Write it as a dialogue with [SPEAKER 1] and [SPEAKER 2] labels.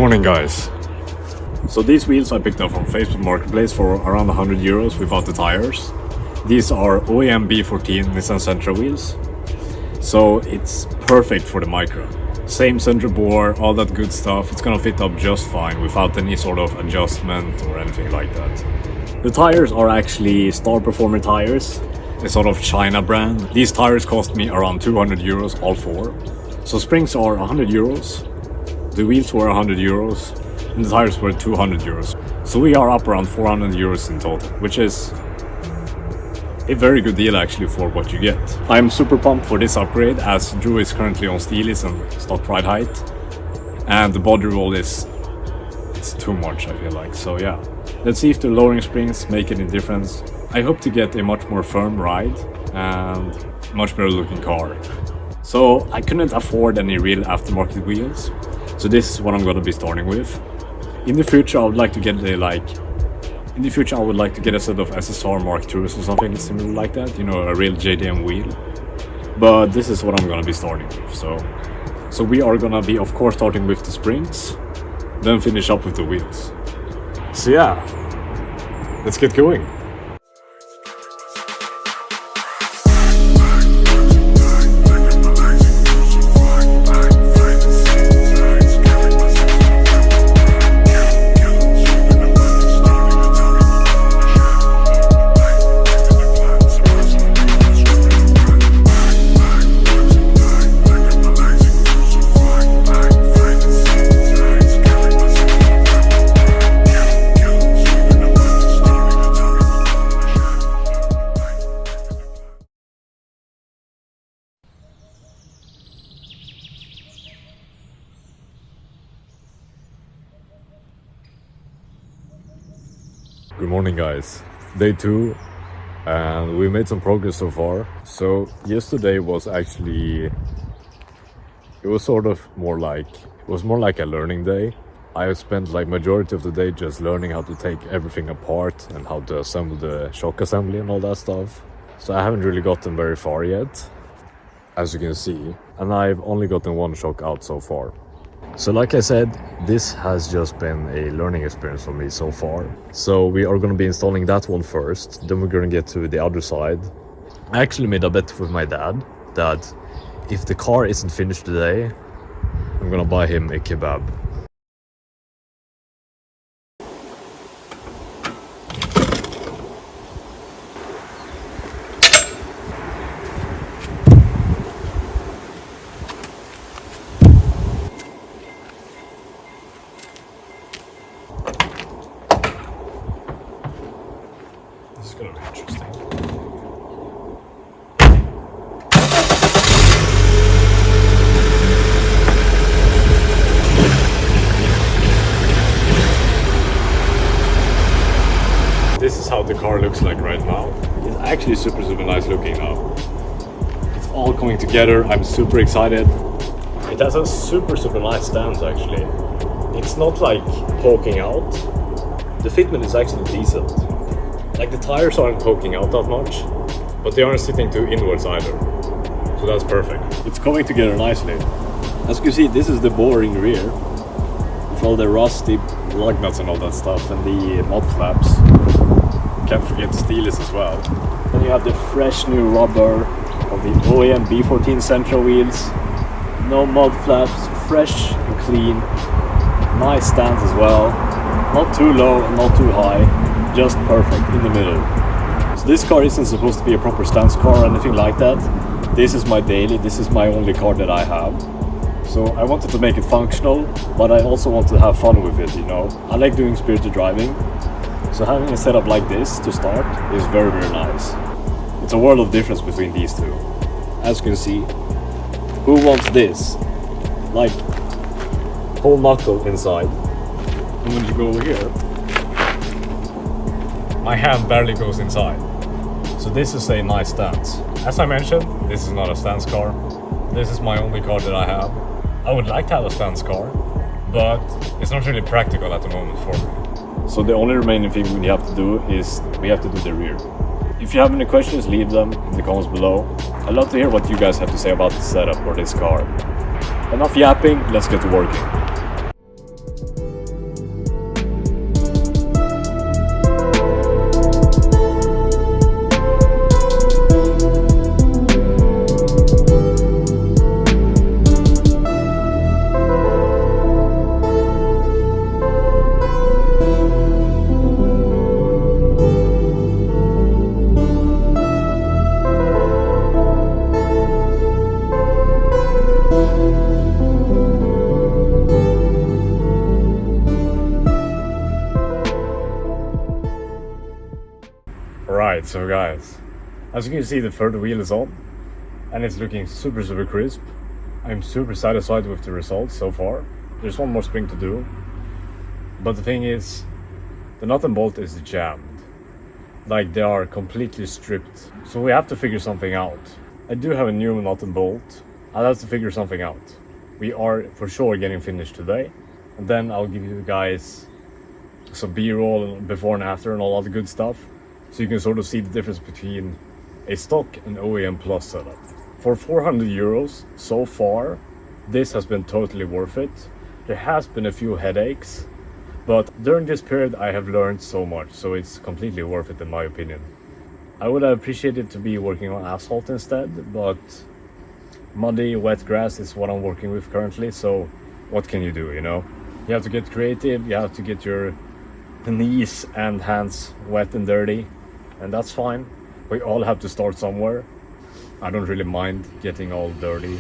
[SPEAKER 1] morning, guys. So these wheels I picked up from Facebook Marketplace for around 100 euros without the tires. These are OEM B14 Nissan Sentra wheels. So it's perfect for the Micra. Same center bore, all that good stuff. It's gonna fit up just fine without any sort of adjustment or anything like that. The tires are actually Star Performer tires, a sort of China brand. These tires cost me around 200 euros, all four. So springs are 100 euros, the wheels were 100 euros, and the tires were 200 euros. So we are up around 400 euros in total, which is a very good deal actually for what you get. I'm super pumped for this upgrade as Drew is currently on steelies and stock ride height, and the body roll it's too much, I feel like. So yeah, let's see if the lowering springs make any difference. I hope to get a much more firm ride and much better looking car. So I couldn't afford any real aftermarket wheels, so this is what I'm gonna be starting with. In the future I would like to get a set of SSR Mark IIs or something similar like that, you know, a real JDM wheel. But this is what I'm gonna be starting with. So we are gonna be, of course, starting with the springs, then finish up with the wheels. So yeah, let's get going. Good morning, guys. Day 2, and we made some progress so far. So yesterday was actually, it was more like a learning day. I spent like majority of the day just learning how to take everything apart and how to assemble the shock assembly and all that stuff. So I haven't really gotten very far yet, as you can see, and I've only gotten one shock out so far. So like I said, this has just been a learning experience for me so far. So we are going to be installing that one first, then we're going to get to the other side. I actually made a bet with my dad that if the car isn't finished today, I'm going to buy him a kebab. This is gonna be interesting. This is how the car looks like right now. It's actually super nice looking now. It's all coming together. I'm super excited. It has a super nice stance actually. It's not like poking out. The fitment is actually decent. Like the tires aren't poking out that much, but they aren't sitting too inwards either. So that's perfect. It's coming together nicely. As you can see, this is the bore in the rear, with all the rusty lug nuts and all that stuff, and the mud flaps. Can't forget the steelies as well. Then you have the fresh new rubber of the OEM B14 Sentra wheels. No mud flaps, fresh and clean. Nice stance as well. Not too low and not too high. Just perfect in the middle. So this car isn't supposed to be a proper stance car or anything like that. This is my daily, this is my only car that I have. So I wanted to make it functional, but I also want to have fun with it, you know. I like doing spirited driving. So having a setup like this to start is very nice. It's a world of difference between these two. As you can see, who wants this? Like, whole knuckle inside. And when you go over here, my hand barely goes inside. So this is a nice stance. As I mentioned, this is not a stance car. This is my only car that I have. I would like to have a stance car, but it's not really practical at the moment for me. So the only remaining thing we have to do is we have to do the rear. If you have any questions, leave them in the comments below. I'd love to hear what you guys have to say about the setup or this car. Enough yapping, let's get to working. So guys, as you can see, the third wheel is on and it's looking super crisp. I'm super satisfied with the results so far. There's one more spring to do, but the thing is, the nut and bolt is jammed. Like, they are completely stripped. So we have to figure something out. I do have a new nut and bolt. I'll have to figure something out. We are for sure getting finished today, and then I'll give you guys some b-roll before and after and all that good stuff, so you can sort of see the difference between a stock and OEM Plus setup. For 400 euros so far, this has been totally worth it. There has been a few headaches, but during this period I have learned so much, so it's completely worth it in my opinion. I would have appreciated to be working on asphalt instead, but muddy, wet grass is what I'm working with currently, so what can you do, you know? You have to get creative, you have to get your knees and hands wet and dirty, and that's fine. We all have to start somewhere. I don't really mind getting all dirty